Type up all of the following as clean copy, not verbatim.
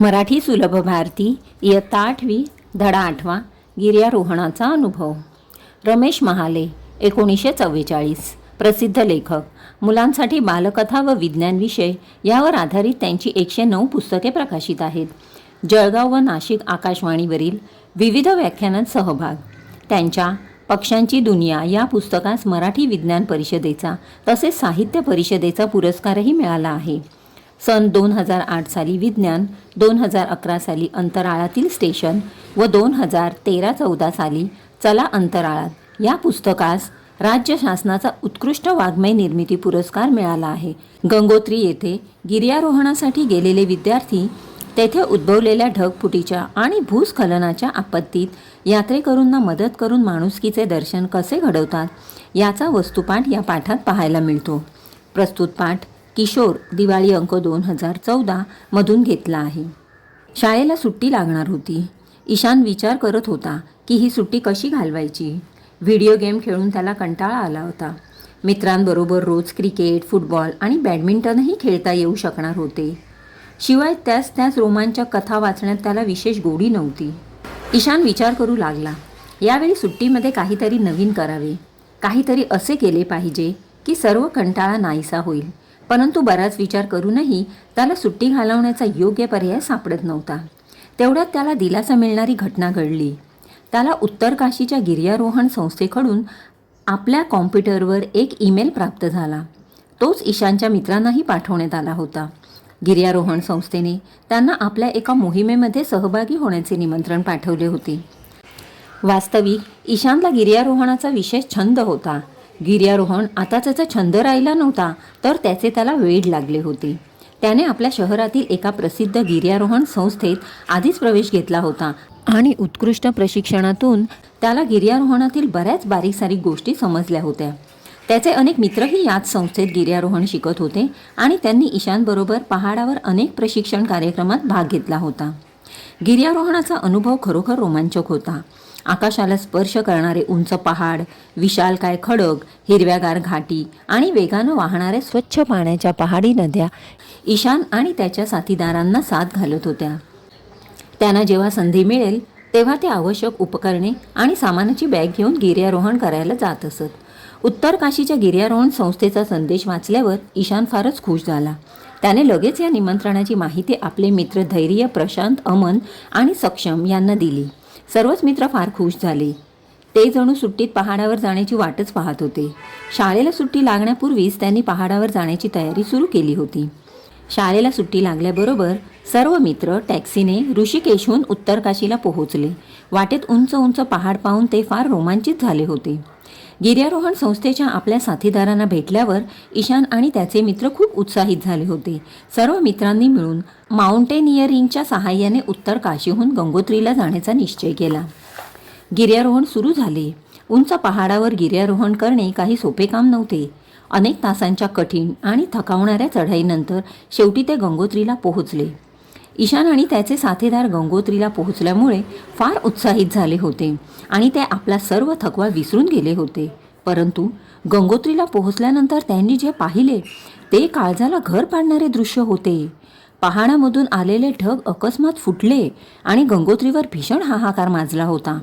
मराठी सुलभ भारती इयत्ता 8वी धडा 8वा गिर्यारोहणाचा अनुभव. रमेश महाले 1944 प्रसिद्ध लेखक. मुलांसाठी बालकथा व विज्ञान विषय यावर आधारित त्यांची 109 पुस्तके प्रकाशित आहेत. जळगाव व नाशिक आकाशवाणीवरील विविध व्याख्यानात सहभाग. त्यांच्या पक्ष्यांची दुनिया या पुस्तकास मराठी विज्ञान परिषदेचा तसेच साहित्य परिषदेचा पुरस्कारही मिळाला आहे. सन 2008 साली विज्ञान, 2011 साली अंतराळातील स्टेशन व 2013-14 साली चला अंतराळात या पुस्तकास राज्य शासनाचा उत्कृष्ट वाङ्मय निर्मिती पुरस्कार मिळाला आहे. गंगोत्री येथे गिर्यारोहणासाठी गेलेले विद्यार्थी तेथे उद्भवलेल्या ढगफुटीच्या आणि भूस्खलनाच्या आपत्तीत यात्रेकरूंना मदत करून माणुसकीचे दर्शन कसे घडवतात याचा वस्तुपाठ या पाठात पाहायला मिळतो. प्रस्तुत पाठ किशोर दिवाळी अंक 2014 मधून घेतला आहे. शाळेला सुट्टी लागणार होती. ईशान विचार करत होता की ही सुट्टी कशी घालवायची. व्हिडिओ गेम खेळून त्याला कंटाळा आला होता. मित्रांबरोबर रोज क्रिकेट, फुटबॉल आणि बॅडमिंटनही खेळता येऊ शकणार होते. शिवाय त्याच रोमांचक कथा वाचण्यात त्याला विशेष गोडी नव्हती. ईशान विचार करू लागला, यावेळी सुट्टीमध्ये काहीतरी नवीन करावे, काहीतरी असे केले पाहिजे की सर्व कंटाळा नाहीसा होईल. परंतु बराच विचार करूनही त्याला सुट्टी घालवण्याचा योग्य पर्याय सापडत नव्हता. तेवढ्यात त्याला दिलासा मिळणारी घटना घडली. त्याला उत्तर काशीच्या गिर्यारोहण संस्थेकडून आपल्या कॉम्प्युटरवर एक ईमेल प्राप्त झाला. तोच ईशानच्या मित्रांनाही पाठवण्यात आला होता. गिर्यारोहण संस्थेने त्यांना आपल्या एका मोहिमेमध्ये सहभागी होण्याचे निमंत्रण पाठवले होते. वास्तविक ईशानला गिर्यारोहणाचा विशेष छंद होता. गिर्यारोहण आता त्याचा छंद राहिला नव्हता, तर त्याचे त्याला वेड लागले होते. त्याने आपल्या शहरातील एका प्रसिद्ध गिर्यारोहण संस्थेत आधीच प्रवेश घेतला होता आणि उत्कृष्ट प्रशिक्षणातून त्याला गिर्यारोहणातील बऱ्याच बारीक-सारीक गोष्टी समजल्या होत्या. त्याचे अनेक मित्रही याच संस्थेत गिर्यारोहण शिकत होते आणि त्यांनी ईशानबरोबर पहाडावर अनेक प्रशिक्षण कार्यक्रमात भाग घेतला होता. गिर्यारोहणाचा अनुभव खरोखर रोमांचक होता. आकाशाला स्पर्श करणारे उंच पहाड, विशालकाय खडक, हिरव्यागार घाटी आणि वेगानं वाहणाऱ्या स्वच्छ पाण्याच्या पहाडी नद्या ईशान आणि त्याच्या साथीदारांना साथ घालत होत्या. त्यांना जेव्हा संधी मिळेल तेव्हा ते आवश्यक उपकरणे आणि सामानाची बॅग घेऊन गिर्यारोहण करायला जात असत. उत्तर काशीच्या गिर्यारोहण संस्थेचा संदेश वाचल्यावर ईशान फारच खुश झाला. त्याने लगेच या निमंत्रणाची माहिती आपले मित्र धैर्य, प्रशांत, अमन आणि सक्षम यांना दिली. सर्वच मित्र फार खुश झाले. ते जणू सुट्टीत पहाडावर जाण्याची वाटच पाहत होते. शाळेला सुट्टी लागण्यापूर्वीच त्यांनी पहाडावर जाण्याची तयारी सुरू केली होती. शाळेला सुट्टी लागल्याबरोबर सर्व मित्र टॅक्सीने ऋषिकेशहून उत्तर काशीला पोहोचले. वाटेत उंच उंच पहाड पाहून ते फार रोमांचित झाले होते. गिर्यारोहण संस्थेच्या आपल्या साथीदारांना भेटल्यावर ईशान आणि त्याचे मित्र खूप उत्साहित झाले होते. सर्व मित्रांनी मिळून माउंटेनिअरिंगच्या सहाय्याने उत्तर काशीहून गंगोत्रीला जाण्याचा निश्चय केला. गिर्यारोहण सुरू झाले. उंच पहाडावर गिर्यारोहण करणे काही सोपे काम नव्हते. अनेक तासांच्या कठीण आणि थकावणाऱ्या चढाईनंतर शेवटी ते गंगोत्रीला पोहोचले. ईशान आणि त्याचे साथीदार गंगोत्रीला पोहोचल्यामुळे फार उत्साहित झाले होते आणि ते आपला सर्व थकवा विसरून गेले होते. परंतु गंगोत्रीला पोहोचल्यानंतर त्यांनी जे पाहिले ते काळजाला घर पाडणारे दृश्य होते. पहाडामधून आलेले ढग अकस्मात फुटले आणि गंगोत्रीवर भीषण हाहाकार माजला होता.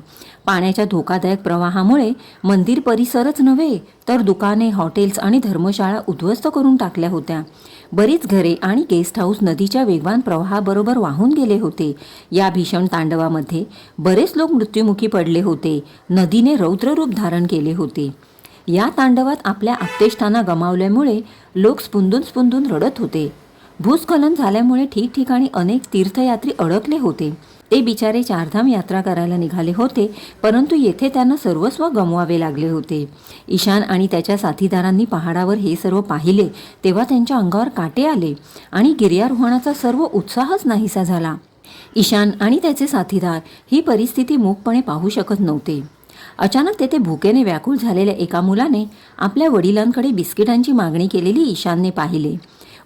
पाण्याच्या धोकादायक प्रवाहामुळे मंदिर परिसरच नव्हे तर दुकाने, हॉटेल्स आणि धर्मशाळा उद्ध्वस्त करून टाकल्या होत्या. बरीच घरे आणि गेस्ट हाऊस नदीच्या वेगवान प्रवाहाबरोबर वाहून गेले होते. या भीषण तांडवामध्ये बरेच लोक मृत्युमुखी पडले होते. नदीने रौद्ररूप धारण केले होते. या तांडवात आपल्या आप्तेष्टांना गमावल्यामुळे लोक स्पुंदून रडत होते. भूस्खलन झाल्यामुळे ठिकठिकाणी अनेक तीर्थयात्री अडकले होते. ते बिचारे चारधाम यात्रा करायला निघाले होते, परंतु येथे त्यांना सर्वस्व गमवावे लागले होते. ईशान आणि त्याच्या साथीदारांनी पहाडावर हे सर्व पाहिले तेव्हा त्यांच्या अंगावर काटे आले आणि गिर्यारोहणाचा सर्व उत्साहच नाहीसा झाला. ईशान आणि त्याचे साथीदार ही परिस्थिती मूकपणे पाहू शकत नव्हते. अचानक तेथे भुकेने व्याकुळ झालेल्या एका मुलाने आपल्या वडिलांकडे बिस्किटांची मागणी केलेली ईशानने पाहिले.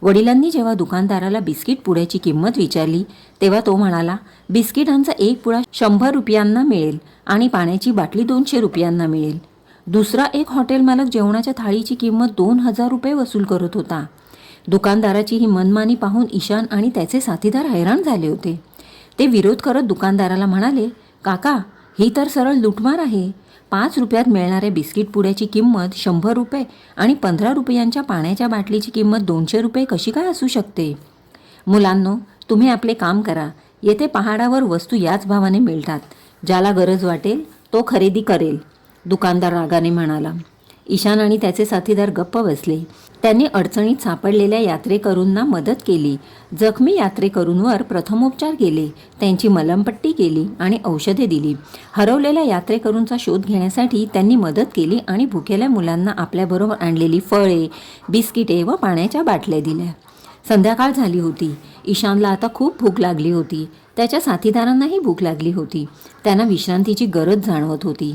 वडिलांनी जेव्हा दुकानदाराला बिस्किट पुड्याची किंमत विचारली तेव्हा तो म्हणाला, बिस्किटांचा एक पुडा 100 रुपयांना मिळेल आणि पाण्याची बाटली 200 रुपयांना मिळेल. दुसरा एक हॉटेल मालक जेवणाच्या थाळीची किंमत 2000 रुपये वसूल करत होता. दुकानदाराची ही मनमानी पाहून ईशान आणि त्याचे साथीदार हैराण झाले होते. ते विरोध करत दुकानदाराला म्हणाले, काका, ही तर सरळ लुटमार आहे. 5 रुपयात मिळणाऱ्या बिस्किट पुड्याची किंमत 100 रुपये आणि 15 रुपयांच्या पाण्याच्या बाटलीची किंमत 200 रुपये कशी काय असू शकते? मुलांनो, तुम्ही आपले काम करा. येथे पहाडावर वस्तू याच भावाने मिळतात. ज्याला गरज वाटेल तो खरेदी करेल, दुकानदार रागाने म्हणाला. ईशान आणि त्याचे साथीदार गप्प बसले. त्यांनी अडचणीत सापडलेल्या यात्रेकरूंना मदत केली. जखमी यात्रेकरूंवर प्रथमोपचार केले, त्यांची मलमपट्टी केली आणि औषधे दिली. हरवलेल्या यात्रेकरूंचा शोध घेण्यासाठी त्यांनी मदत केली आणि भुकेल्या मुलांना आपल्याबरोबर आणलेली फळे, बिस्किटे व पाण्याच्या बाटल्या दिल्या. संध्याकाळ झाली होती. ईशानला आता खूप भूक लागली होती. त्याच्या साथीदारांनाही भूक लागली होती. त्यांना विश्रांतीची गरज जाणवत होती.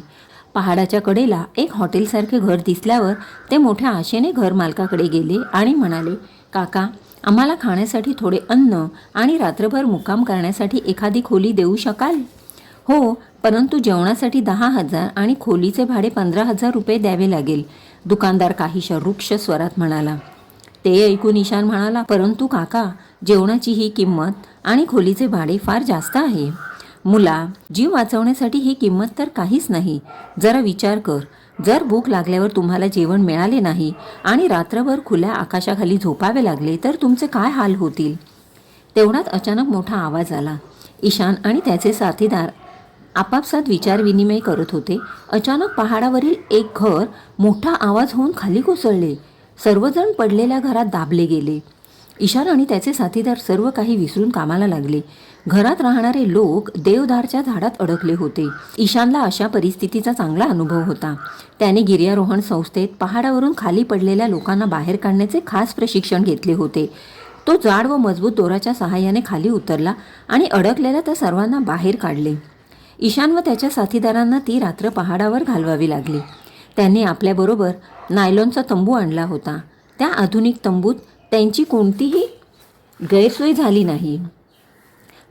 पहाडाच्या कडेला एक हॉटेलसारखे घर दिसल्यावर ते मोठ्या आशेने घरमालकाकडे गेले आणि म्हणाले, काका, आम्हाला खाण्यासाठी थोडे अन्न आणि रात्रभर मुक्काम करण्यासाठी एखादी खोली देऊ शकाल? हो, परंतु जेवणासाठी 10,000 आणि खोलीचे भाडे 15,000 रुपये द्यावे लागेल, दुकानदार काहीशा रुक्ष स्वरात म्हणाला. ते ऐकून ईशान म्हणाला, परंतु काका, जेवणाची ही किंमत आणि खोलीचे भाडे फार जास्त आहे. मुला, जीव वाचवण्यासाठी ही किंमत तर काहीच नाही. जरा विचार कर, जर भूक लागल्यावर तुम्हाला जेवण मिळाले नाही आणि रात्रभर खुल्या आकाशाखाली झोपावे लागले तर तुमचे काय हाल होतील? तेवढ्यात अचानक मोठा आवाज आला. ईशान आणि त्याचे साथीदार आपापसात विचारविनिमय करत होते. अचानक पहाडावरील एक घर मोठा आवाज होऊन खाली कोसळले. सर्वजण पडलेल्या घरात दाबले गेले. ईशान आणि त्याचे साथीदार सर्व काही विसरून कामाला लागले. घरात राहणारे लोक देवदारच्या झाडात अडकले होते. ईशानला अशा परिस्थितीचा चांगला अनुभव होता. त्याने गिर्यारोहण संस्थेत पहाडावरून खाली पडलेल्या लोकांना बाहेर काढण्याचे खास प्रशिक्षण घेतले होते. तो जाड व मजबूत दोराच्या सहाय्याने खाली उतरला आणि अडकलेल्या त्या सर्वांना बाहेर काढले. ईशान व त्याच्या साथीदारांना ती रात्र पहाडावर घालवावी लागली. त्यांनी आपल्याबरोबर नायलॉनचा तंबू आणला होता. त्या आधुनिक तंबूत त्यांची कोणतीही गैरसोय झाली नाही.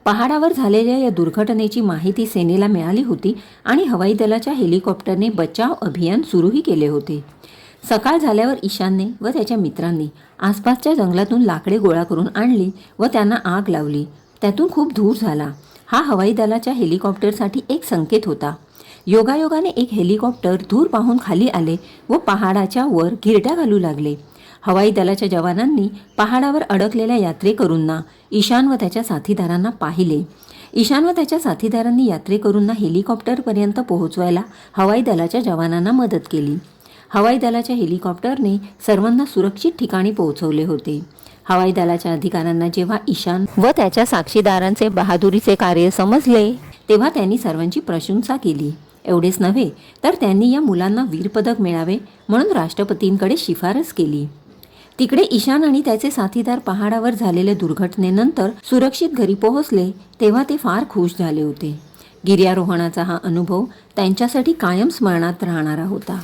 पहाडावर झालेल्या या दुर्घटनेची माहिती सेनेला मिळाली होती आणि हवाई दलाच्या हेलिकॉप्टरने बचाव अभियान सुरूही केले होते. सकाळ झाल्यावर ईशानने व त्याच्या मित्रांनी आसपासच्या जंगलातून लाकडे गोळा करून आणली व त्यांना आग लावली. त्यातून खूप धूर झाला. हा हवाई दलाच्या हेलिकॉप्टरसाठी एक संकेत होता. योगायोगाने एक हेलिकॉप्टर धूर पाहून खाली आले व पहाडाच्या वर घिरट्या घालू लागले. हवाई दलाच्या जवानांनी पहाडावर अडकलेल्या यात्रेकरूंना, ईशान व त्याच्या साथीदारांना पाहिले. ईशान व त्याच्या साथीदारांनी यात्रेकरूंना हेलिकॉप्टरपर्यंत पोहोचवायला हवाई दलाच्या जवानांना मदत केली. हवाई दलाच्या हेलिकॉप्टरने सर्वांना सुरक्षित ठिकाणी पोहोचवले होते. हवाई दलाच्या अधिकाऱ्यांना जेव्हा ईशान व त्याच्या साक्षीदारांचे बहादुरीचे कार्य समजले तेव्हा त्यांनी सर्वांची प्रशंसा केली. एवढेच नव्हे तर त्यांनी या मुलांना वीरपदक मिळावे म्हणून राष्ट्रपतींकडे शिफारस केली. तिकडे ईशान आणि त्याचे साथीदार पहाडावर झालेल्या दुर्घटनेनंतर सुरक्षित घरी पोहोचले तेव्हा ते फार खुश झाले होते. गिर्यारोहणाचा हा अनुभव त्यांच्यासाठी कायम स्मरणात राहणारा होता.